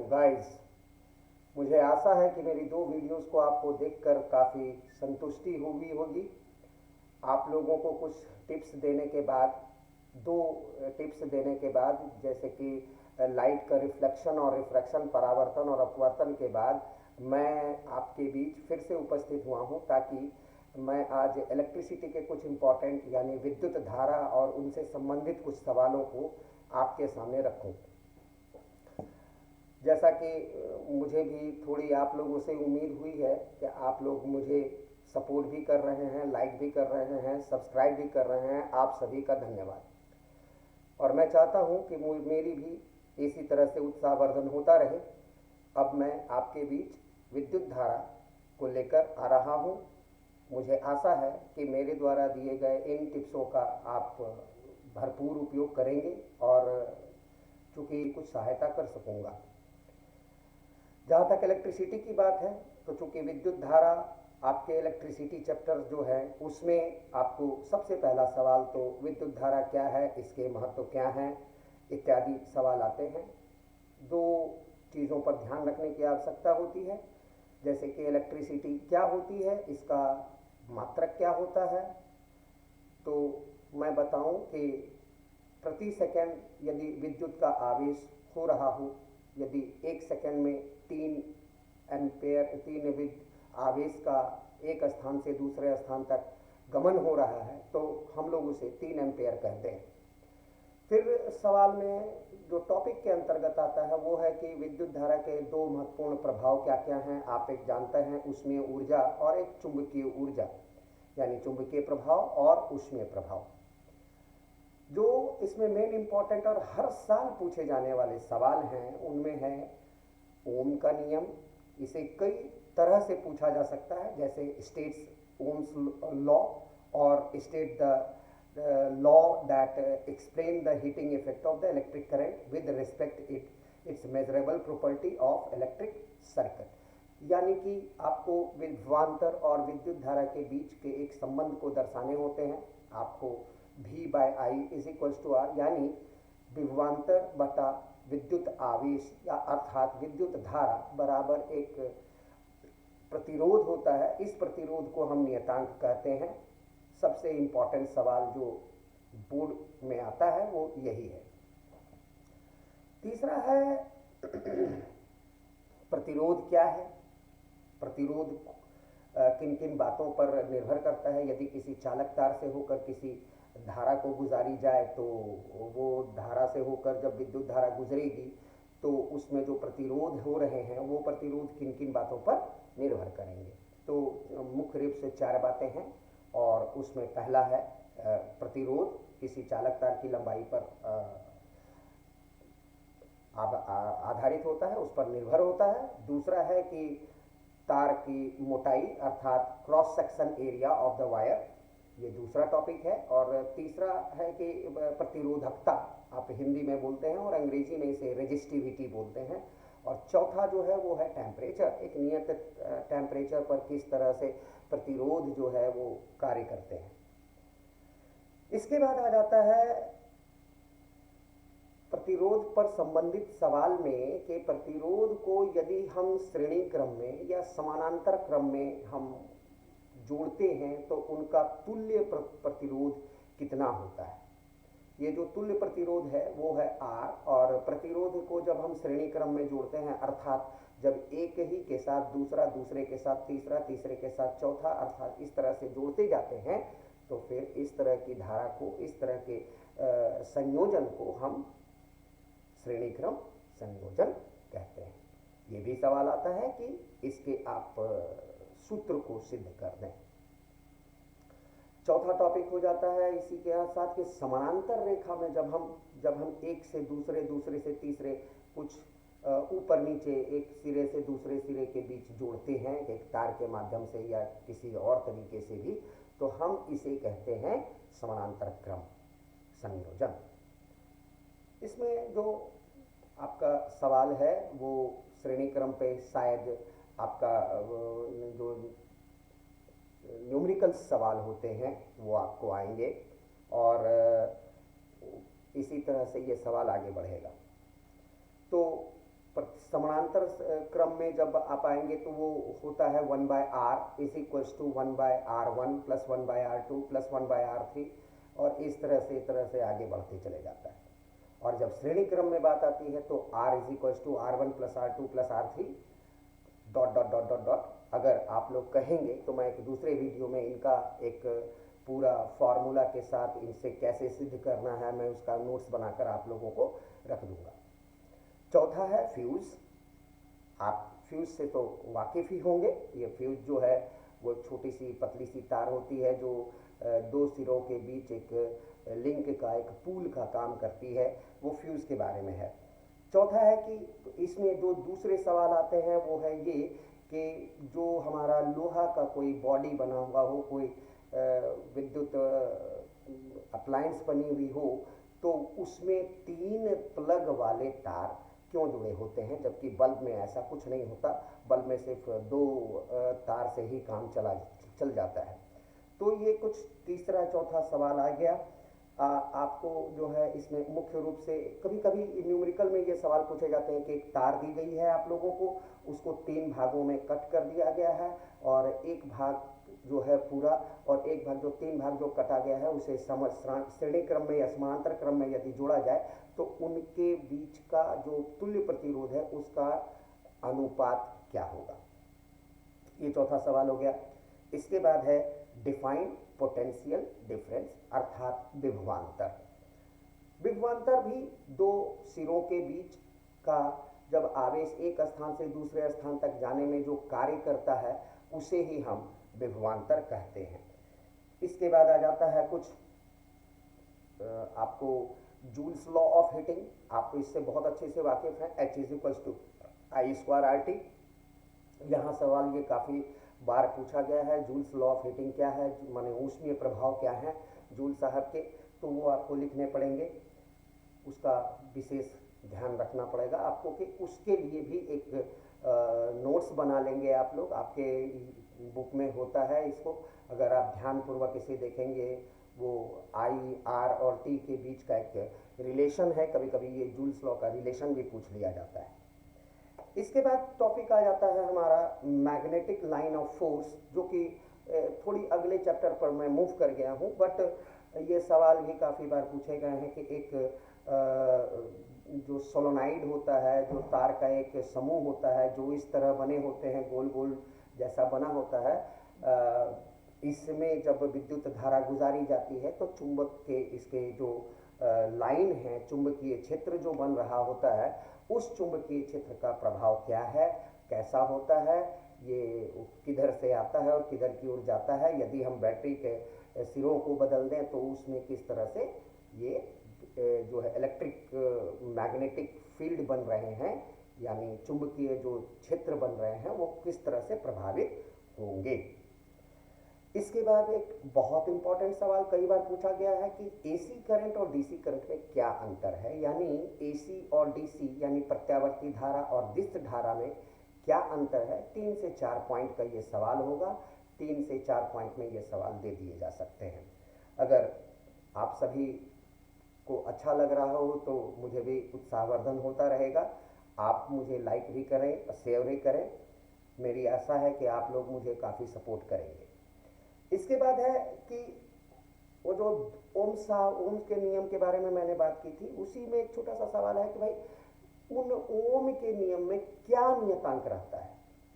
Guys, मुझे आशा है कि मेरी दो वीडियोस को आपको देखकर काफ़ी संतुष्टि हुई होगी। आप लोगों को कुछ टिप्स देने के बाद, दो टिप्स देने के बाद, जैसे कि लाइट का रिफ्लेक्शन और रिफ्रैक्शन, परावर्तन और अपवर्तन के बाद, मैं आपके बीच फिर से उपस्थित हुआ हूं ताकि मैं आज इलेक्ट्रिसिटी के कुछ इम्पॉर्टेंट यानी विद्युत धारा और उनसे संबंधित कुछ सवालों को आपके सामने रखूं। जैसा कि मुझे भी थोड़ी आप लोगों से उम्मीद हुई है कि आप लोग मुझे सपोर्ट भी कर रहे हैं, लाइक भी कर रहे हैं, सब्सक्राइब भी कर रहे हैं, आप सभी का धन्यवाद। और मैं चाहता हूं कि मेरी भी इसी तरह से उत्साहवर्धन होता रहे। अब मैं आपके बीच विद्युत धारा को लेकर आ रहा हूं। मुझे आशा है कि मेरे द्वारा दिए गए इन टिप्सों का आप भरपूर उपयोग करेंगे और चूँकि कुछ सहायता कर सकूँगा। जहाँ तक इलेक्ट्रिसिटी की बात है, तो चूँकि विद्युत धारा आपके इलेक्ट्रिसिटी चैप्टर जो है उसमें आपको सबसे पहला सवाल तो विद्युत धारा क्या है, इसके महत्व क्या हैं इत्यादि सवाल आते हैं। दो चीज़ों पर ध्यान रखने की आवश्यकता होती है, जैसे कि इलेक्ट्रिसिटी क्या होती है, इसका मात्रक क्या होता है। तो मैं बताऊं कि प्रति सेकंड यदि विद्युत का आवेश हो रहा हो, यदि एक सेकंड में 3 विद्युत आवेश का एक स्थान से दूसरे स्थान तक गमन हो रहा है तो हम लोग उसे 3 एम्पेयर कहते हैं। फिर सवाल में जो टॉपिक के अंतर्गत आता है वो है कि विद्युत धारा के दो महत्वपूर्ण प्रभाव क्या क्या हैं। आप एक जानते हैं, उष्मीय ऊर्जा और एक चुंबकीय ऊर्जा, यानी चुंबकीय प्रभाव और उष्मीय प्रभाव। जो इसमें मेन इंपॉर्टेंट और हर साल पूछे जाने वाले सवाल हैं उनमें है ओम का नियम। इसे कई तरह से पूछा जा सकता है, जैसे स्टेट्स ओम्स लॉ और state the law that explain the heating effect of the electric current with respect it's measurable property of electric circuit. यानी कि आपको विभवांतर और विद्युत धारा के बीच के एक संबंध को दर्शाने होते हैं। आपको V/I is equals to R, यानी विभवांतर बटा विद्युत आवेश या अर्थात विद्युत धारा बराबर एक प्रतिरोध होता है। इस प्रतिरोध को हम नियतांक कहते हैं। सबसे इंपॉर्टेंट सवाल जो बोर्ड में आता है वो यही है। तीसरा है प्रतिरोध क्या है। प्रतिरोध किन किन बातों पर निर्भर करता है। यदि किसी चालक तार से होकर किसी धारा को गुजारी जाए तो वो धारा से होकर जब विद्युत धारा गुजरेगी तो उसमें जो प्रतिरोध हो रहे हैं वो प्रतिरोध किन किन बातों पर निर्भर करेंगे। तो मुख्य रूप से 4 बातें हैं और उसमें पहला है प्रतिरोध किसी चालक तार की लंबाई पर आधारित होता है, उस पर निर्भर होता है। दूसरा है कि तार की मोटाई अर्थात cross section area of the wire, ये दूसरा टॉपिक है। और तीसरा है कि प्रतिरोधकता, आप हिंदी में बोलते हैं और अंग्रेजी में इसे रेजिस्टिविटी बोलते हैं। और चौथा जो है वो है टेम्परेचर, एक नियत टेम्परेचर पर किस तरह से प्रतिरोध जो है वो कार्य करते हैं। इसके बाद आ जाता है प्रतिरोध पर संबंधित सवाल में कि प्रतिरोध को यदि हम श्रेणी क्रम में या समानांतर क्रम में हम जोड़ते हैं तो उनका तुल्य प्रतिरोध कितना होता है। ये जो तुल्य प्रतिरोध है वो है R, और प्रतिरोध को जब हम श्रेणी क्रम में जोड़ते हैं अर्थात जब एक ही के साथ दूसरा, दूसरे के साथ तीसरा, तीसरे के साथ चौथा, अर्थात इस तरह से जोड़ते जाते हैं तो फिर इस तरह की धारा को, इस तरह के संयोजन को हम श्रेणी क्रम संयोजन कहते हैं। ये भी सवाल आता है कि इसके आप सूत्र को सिद्ध कर दें। चौथा टॉपिक हो जाता है इसी के साथ कि समानांतर रेखा में जब हम एक से दूसरे, दूसरे से तीसरे, कुछ ऊपर नीचे एक सिरे से दूसरे सिरे के बीच जोड़ते हैं एक तार के माध्यम से या किसी और तरीके से भी, तो हम इसे कहते हैं समानांतर क्रम संयोजन। इसमें जो आपका सवाल है वो श्रेणी क्रम पे शायद आपका जो न्यूमेरिकल सवाल होते हैं वो आपको आएंगे और इसी तरह से ये सवाल आगे बढ़ेगा। तो समानांतर क्रम में जब आप आएंगे तो वो होता है 1/r is equals to 1/r1 plus 1/r2 plus 1/r3 और इस तरह से आगे बढ़ते चले जाता है। और जब श्रेणी क्रम में बात आती है तो r is equals to r1 plus r2 plus r3 dot dot dot dot dot. अगर आप लोग कहेंगे तो मैं एक दूसरे वीडियो में इनका एक पूरा फॉर्मूला के साथ इनसे कैसे सिद्ध करना है मैं उसका नोट्स बनाकर आप लोगों को रख दूंगा। चौथा है फ्यूज। आप फ्यूज से तो वाकिफ ही होंगे। ये फ्यूज जो है वो छोटी सी पतली सी तार होती है जो दो सिरों के बीच एक लिंक का एक पूल का काम करती है, वो फ्यूज के बारे में है। चौथा है कि इसमें जो दूसरे सवाल आते हैं वो है ये कि जो हमारा लोहा का कोई बॉडी बना हुआ हो, कोई विद्युत अप्लायंस बनी हुई हो, तो उसमें 3 प्लग वाले तार क्यों जुड़े होते हैं, जबकि बल्ब में ऐसा कुछ नहीं होता। बल्ब में सिर्फ 2 तार से ही काम चल जाता है। तो ये कुछ तीसरा चौथा सवाल आ गया। आपको जो है इसमें मुख्य रूप से कभी कभी न्यूमेरिकल में ये सवाल पूछे जाते हैं कि एक तार दी गई है आप लोगों को, उसको 3 भागों में कट कर दिया गया है और एक भाग जो है पूरा और एक भाग जो 3 भाग जो कटा गया है उसे श्रेणी क्रम में या समांतर क्रम में यदि जोड़ा जाए तो उनके बीच का जो तुल्य प्रतिरोध है उसका अनुपात क्या होगा। ये चौथा सवाल हो गया। इसके बाद है डिफाइन पोटेंशियल डिफरेंस अर्थात विभवांतर। विभवांतर भी 2 सिरों के बीच का जब आवेश एक स्थान से दूसरे स्थान तक जाने में जो कार्य करता है उसे ही हम विभवांतर कहते हैं। इसके बाद आ जाता है कुछ आपको जूल्स लॉ ऑफ हीटिंग, आपको इससे बहुत अच्छे से वाकिफ है। H is equals to I²RT। यहाँ सवाल ये काफ़ी बार पूछा गया है, जूल्स लॉ ऑफ हीटिंग क्या है, माने ऊष्मीय प्रभाव क्या है जूल साहब के, तो वो आपको लिखने पड़ेंगे। उसका विशेष ध्यान रखना पड़ेगा आपको कि उसके लिए भी एक नोट्स बना लेंगे आप लोग, आपके बुक में होता है। इसको अगर आप ध्यानपूर्वक इसे देखेंगे वो I, R और T के बीच का एक रिलेशन है, कभी कभी ये जूल्स लॉ का रिलेशन भी पूछ लिया जाता है। इसके बाद टॉपिक आ जाता है हमारा मैग्नेटिक लाइन ऑफ फोर्स, जो कि थोड़ी अगले चैप्टर पर मैं मूव कर गया हूँ, बट ये सवाल भी काफ़ी बार पूछे गए हैं कि एक जो सोलोनाइड होता है, जो तार का एक समूह होता है जो इस तरह बने होते हैं, गोल गोल जैसा बना होता है, इसमें जब विद्युत धारा गुजारी जाती है तो चुंबक के इसके जो लाइन है, चुंबकीय क्षेत्र जो बन रहा होता है, उस चुंबकीय क्षेत्र का प्रभाव क्या है, कैसा होता है, ये किधर से आता है और किधर की ओर जाता है। यदि हम बैटरी के सिरों को बदल दें तो उसमें किस तरह से ये जो है इलेक्ट्रिक मैग्नेटिक फील्ड बन रहे हैं, यानी चुंबकीय जो क्षेत्र बन रहे हैं वो किस तरह से प्रभावित होंगे। इसके बाद एक बहुत इंपॉर्टेंट सवाल कई बार पूछा गया है कि एसी करंट और डीसी करंट में क्या अंतर है, यानी एसी और डीसी यानी प्रत्यावर्ती धारा और दिष्ट धारा में क्या अंतर है। 3 से 4 पॉइंट का ये सवाल होगा, 3 से 4 पॉइंट में ये सवाल दे दिए जा सकते हैं। अगर आप सभी को अच्छा लग रहा हो तो मुझे भी उत्साहवर्धन होता रहेगा। आप मुझे लाइक भी करें, शेयर भी करें, मेरी आशा है कि आप लोग मुझे काफ़ी सपोर्ट करेंगे। इसके बाद है कि वो जो ओम के नियम के बारे में मैंने बात की थी, उसी में एक छोटा सा सवाल है कि भाई उन ओम के नियम में क्या नियतांक रहता है,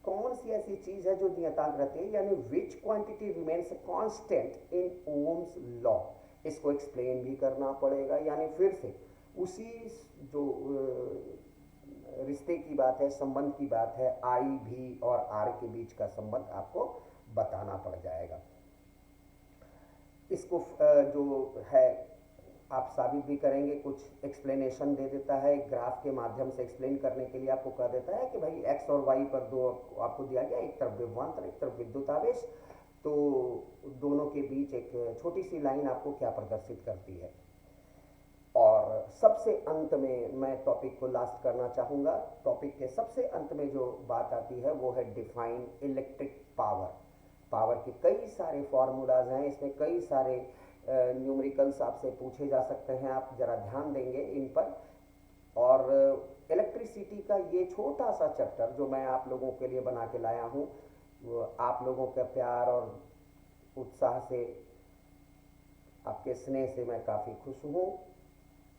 कौन सी ऐसी चीज है जो नियतांक रहती है, यानी विच quantity remains constant in Ohm's law. इसको एक्सप्लेन भी करना पड़ेगा, यानी फिर से उसी जो रिश्ते की बात है, संबंध की बात है, I, V और R के बीच का संबंध आपको बताना पड़ जाएगा। इसको जो है आप साबित भी करेंगे, कुछ एक्सप्लेनेशन दे देता है, ग्राफ के माध्यम से एक्सप्लेन करने के लिए आपको कह देता है कि भाई x और y पर दो आपको दिया गया, एक तरफ विभवांतर एक तरफ विद्युत आवेश, तो दोनों के बीच एक छोटी सी लाइन आपको क्या प्रदर्शित करती है। और सबसे अंत में मैं टॉपिक को लास्ट करना चाहूँगा। टॉपिक के सबसे अंत में जो बात आती है वो है डिफाइन इलेक्ट्रिक पावर। पावर के कई सारे फॉर्मूलाज हैं, इसमें कई सारे न्यूमेरिकल्स आपसे पूछे जा सकते हैं, आप जरा ध्यान देंगे इन पर। और इलेक्ट्रिसिटी का ये छोटा सा चैप्टर जो मैं आप लोगों के लिए बना के लाया हूँ, वो आप लोगों के प्यार और उत्साह से, आपके स्नेह से मैं काफ़ी खुश हूँ।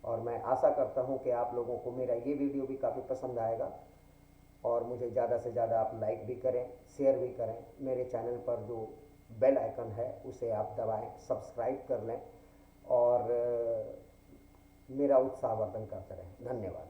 और मैं आशा करता हूँ कि आप लोगों को मेरा ये वीडियो भी काफ़ी पसंद आएगा और मुझे ज़्यादा से ज़्यादा आप लाइक भी करें, शेयर भी करें। मेरे चैनल पर जो बेल आइकन है उसे आप दबाएं, सब्सक्राइब कर लें और मेरा उत्साहवर्धन करते रहें। धन्यवाद।